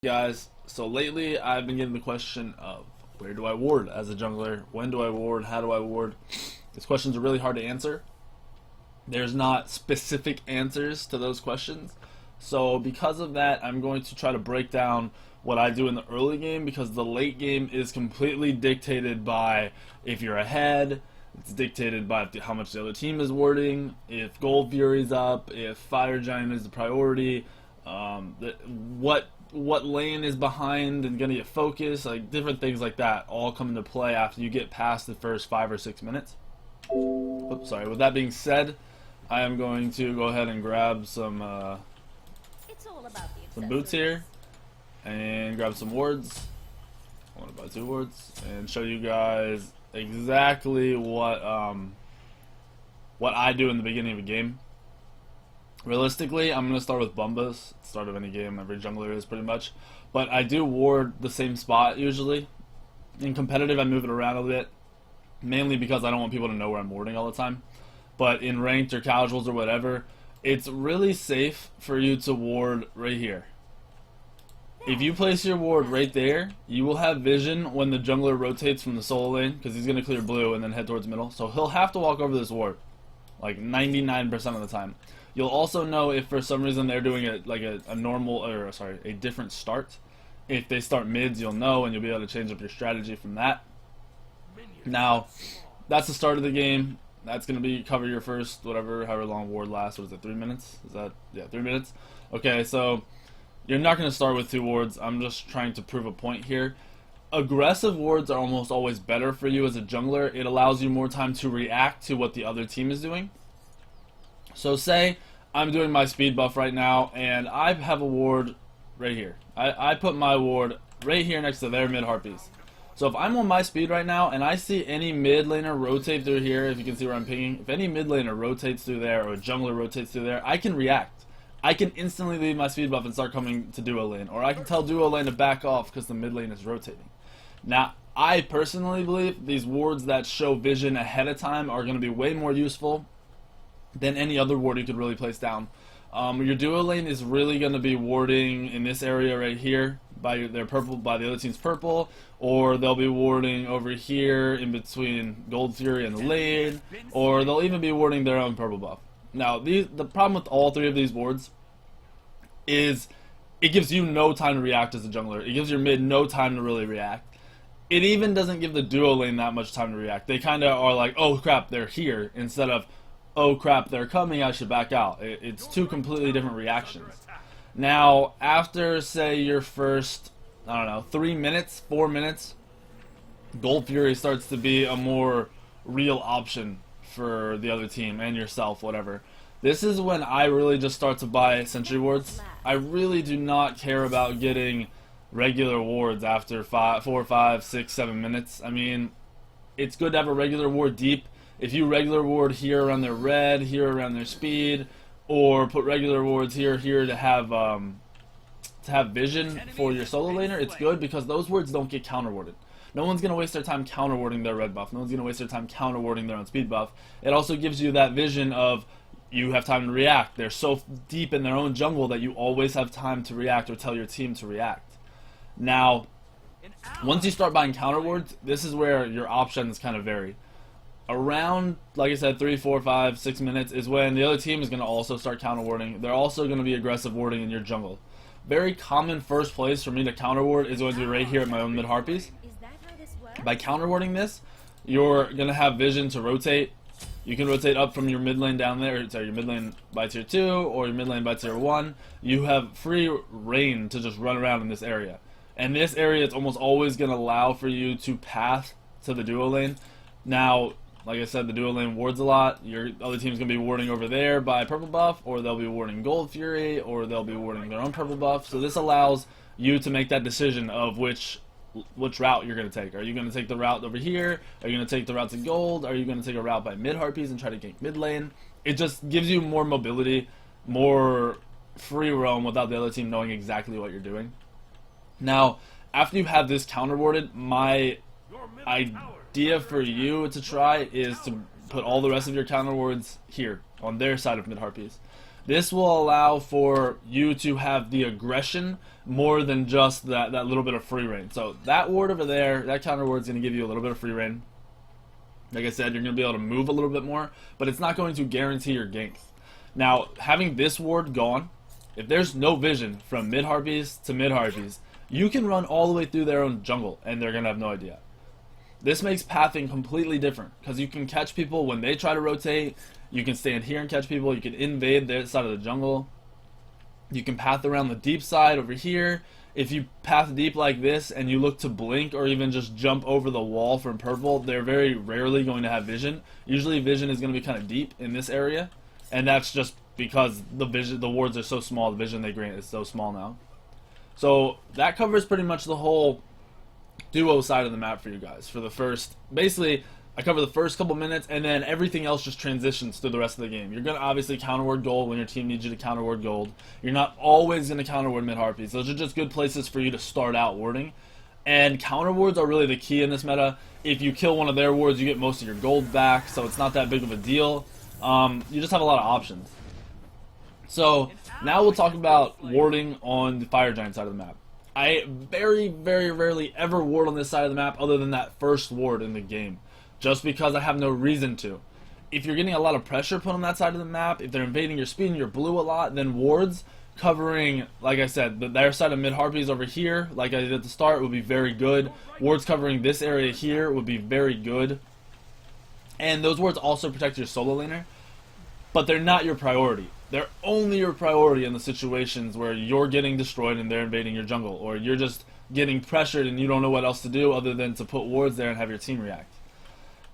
Guys, so lately I've been getting the question of where do I ward as a jungler, when do I ward, how do I ward. These questions are really hard to answer. There's not specific answers to those questions, so because of that I'm going to try to break down what I do in the early game, because the late game is completely dictated by if you're ahead. It's dictated by how much the other team is warding, if Gold Fury's up, if Fire Giant is the priority, what lane is behind and gonna get focused, like different things like that all come into play after you get past the first 5 or 6 minutes. Oops, sorry. With that being said, I am going to go ahead and grab some boots here and grab some wards. I want to buy 2 wards and show you guys exactly what I do in the beginning of a game. Realistically, I'm going to start with Bumbas, start of any game, every jungler is pretty much. But I do ward the same spot usually. In competitive, I move it around a bit, mainly because I don't want people to know where I'm warding all the time. But in ranked or casuals or whatever, it's really safe for you to ward right here. If you place your ward right there, you will have vision when the jungler rotates from the solo lane, because he's going to clear blue and then head towards middle. So he'll have to walk over this ward, like 99% of the time. You'll also know if for some reason they're doing a normal, or sorry, a different start. If they start mids, you'll know, and you'll be able to change up your strategy from that. Now, that's the start of the game. That's going to be cover your first, whatever, however long ward lasts. What is it, 3 minutes? Is that, yeah, 3 minutes? Okay, so you're not going to start with 2 wards. I'm just trying to prove a point here. Aggressive wards are almost always better for you as a jungler. It allows you more time to react to what the other team is doing. So say I'm doing my speed buff right now and I have a ward right here. I put my ward right here next to their mid harpies. So if I'm on my speed right now and I see any mid laner rotate through here, if you can see where I'm pinging, if any mid laner rotates through there or a jungler rotates through there, I can react. I can instantly leave my speed buff and start coming to duo lane, or I can tell duo lane to back off because the mid lane is rotating. Now, I personally believe these wards that show vision ahead of time are going to be way more useful than any other ward you could really place down. Your duo lane is really going to be warding in this area right here by their purple, by the other team's purple, or they'll be warding over here in between Gold Fury and the lane, or they'll even be warding their own purple buff. Now, the problem with all 3 of these wards is it gives you no time to react as a jungler. It gives your mid no time to really react. It even doesn't give the duo lane that much time to react. They kind of are like, oh crap, they're here, instead of, oh crap, they're coming, I should back out. It's 2 completely different reactions. Now, after, say, your first, I don't know, 3 minutes, 4 minutes, Gold Fury starts to be a more real option for the other team and yourself, whatever. This is when I really just start to buy sentry wards. I really do not care about getting regular wards after 4, 5, 6, 7 minutes. I mean, it's good to have a regular ward deep. If you regular ward here around their red, here around their speed, or put regular wards here to have vision for your solo laner, it's good because those wards don't get counter warded. No one's going to waste their time counter warding their red buff. No one's going to waste their time counter warding their own speed buff. It also gives you that vision of you have time to react. They're so deep in their own jungle that you always have time to react or tell your team to react. Now, once you start buying counter wards, this is where your options kind of vary. Around, like I said, 3, 4, 5, 6 minutes is when the other team is going to also start counter warding. They're also going to be aggressive warding in your jungle. Very common first place for me to counter ward is going to be right here at my own mid harpies. By counter warding this, you're going to have vision to rotate. You can rotate up from your mid lane down there, sorry, your mid lane by tier 2 or your mid lane by tier 1. You have free reign to just run around in this area. And this area is almost always going to allow for you to path to the duo lane. Now, like I said, the duo lane wards a lot. Your other team's going to be warding over there by purple buff, or they'll be warding Gold Fury, or they'll be warding their own purple buff. So this allows you to make that decision of which route you're going to take. Are you going to take the route over here? Are you going to take the route to gold? Are you going to take a route by mid harpies and try to gank mid lane? It just gives you more mobility, more free roam without the other team knowing exactly what you're doing. Now, after you have this counter warded, my idea for you to try is to put all the rest of your counter wards here on their side of mid harpies. This will allow for you to have the aggression more than just that little bit of free reign. So that ward over there, that counter ward is going to give you a little bit of free reign. Like I said, you're going to be able to move a little bit more, but it's not going to guarantee your ganks. Now, having this ward gone, if there's no vision from mid harpies to mid harpies, you can run all the way through their own jungle and they're going to have no idea. This makes pathing completely different because you can catch people when they try to rotate. You can stand here and catch people. You can invade their side of the jungle. You can path around the deep side over here. If you path deep like this and you look to blink or even just jump over the wall from purple, they're very rarely going to have vision. Usually vision is going to be kind of deep in this area, and that's just because the wards are so small, the vision they grant is so small now. So that covers pretty much the whole duo side of the map for you guys. For the first, basically, I cover the first couple minutes, and then everything else just transitions through the rest of the game. You're going to obviously counter ward gold when your team needs you to counter ward gold. You're not always going to counter ward mid harpies. Those are just good places for you to start out warding. And counter wards are really the key in this meta. If you kill one of their wards, you get most of your gold back, so it's not that big of a deal. You just have a lot of options. So now we'll talk about warding on the fire giant side of the map. I very, very rarely ever ward on this side of the map other than that first ward in the game, just because I have no reason to. If you're getting a lot of pressure put on that side of the map, if they're invading your speed and your blue a lot, then wards covering, like I said, their side of mid harpies over here, like I did at the start, would be very good. Wards covering this area here would be very good. And those wards also protect your solo laner, but they're not your priority. They're only your priority in the situations where you're getting destroyed and they're invading your jungle, or you're just getting pressured and you don't know what else to do other than to put wards there and have your team react.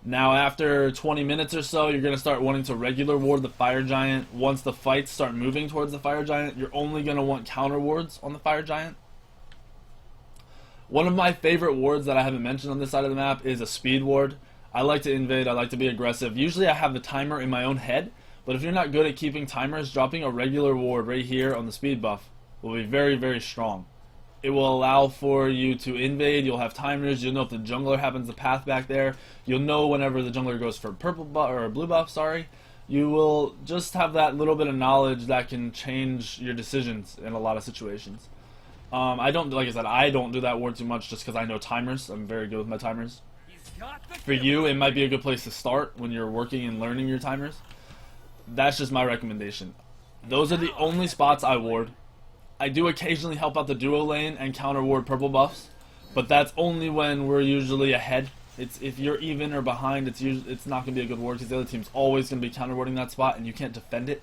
Now after 20 minutes or so, you're going to start wanting to regular ward the fire giant. Once the fights start moving towards the fire giant, you're only going to want counter wards on the fire giant. One of my favorite wards that I haven't mentioned on this side of the map is a speed ward. I like to invade, I like to be aggressive. Usually I have the timer in my own head, but if you're not good at keeping timers, dropping a regular ward right here on the speed buff will be very, very strong. It will allow for you to invade. You'll have timers. You'll know if the jungler happens to path back there. You'll know whenever the jungler goes for purple buff or blue buff. Sorry, you will just have that little bit of knowledge that can change your decisions in a lot of situations. I don't, like I said, I don't do that ward too much just because I know timers. I'm very good with my timers. For you, it might be a good place to start when you're working and learning your timers. That's just my recommendation. Those are the only spots I ward. I do occasionally help out the duo lane and counter ward purple buffs, but that's only when we're usually ahead. It's if you're even or behind, it's not going to be a good ward because the other team's always going to be counter warding that spot and you can't defend it.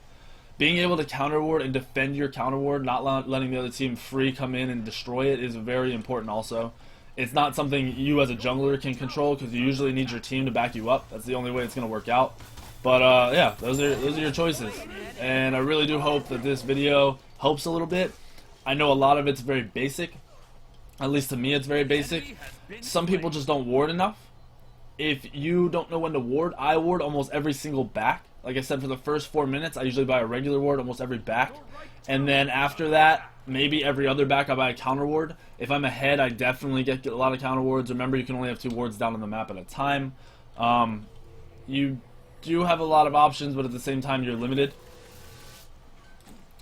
Being able to counter ward and defend your counter ward, not letting the other team free come in and destroy it, is very important also. It's not something you as a jungler can control because you usually need your team to back you up. That's the only way it's going to work out. But yeah, those are your choices, and I really do hope that this video helps a little bit. I know a lot of it's very basic, at least to me it's very basic. Some people just don't ward enough. If you don't know when to ward, I ward almost every single back. Like I said, for the first 4 minutes, I usually buy a regular ward almost every back, and then after that, maybe every other back I buy a counter ward. If I'm ahead, I definitely get a lot of counter wards. Remember, you can only have 2 wards down on the map at a time. You do have a lot of options, but at the same time you're limited.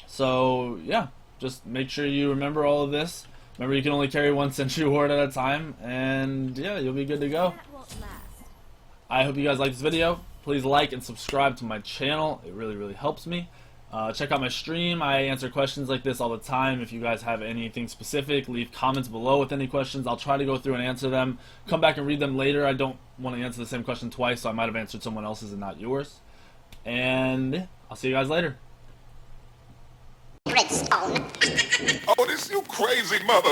So yeah, just make sure you remember all of this. Remember, you can only carry 1 sentry ward at a time, and yeah, you'll be good to go. I hope you guys like this video. Please like and subscribe to my channel. It really, really helps me. Check out my stream. I answer questions like this all the time. If you guys have anything specific, leave comments below with any questions. I'll try to go through and answer them. Come back and read them later. I don't want to answer the same question twice, so I might have answered someone else's and not yours. And I'll see you guys later. Oh, this you crazy mother.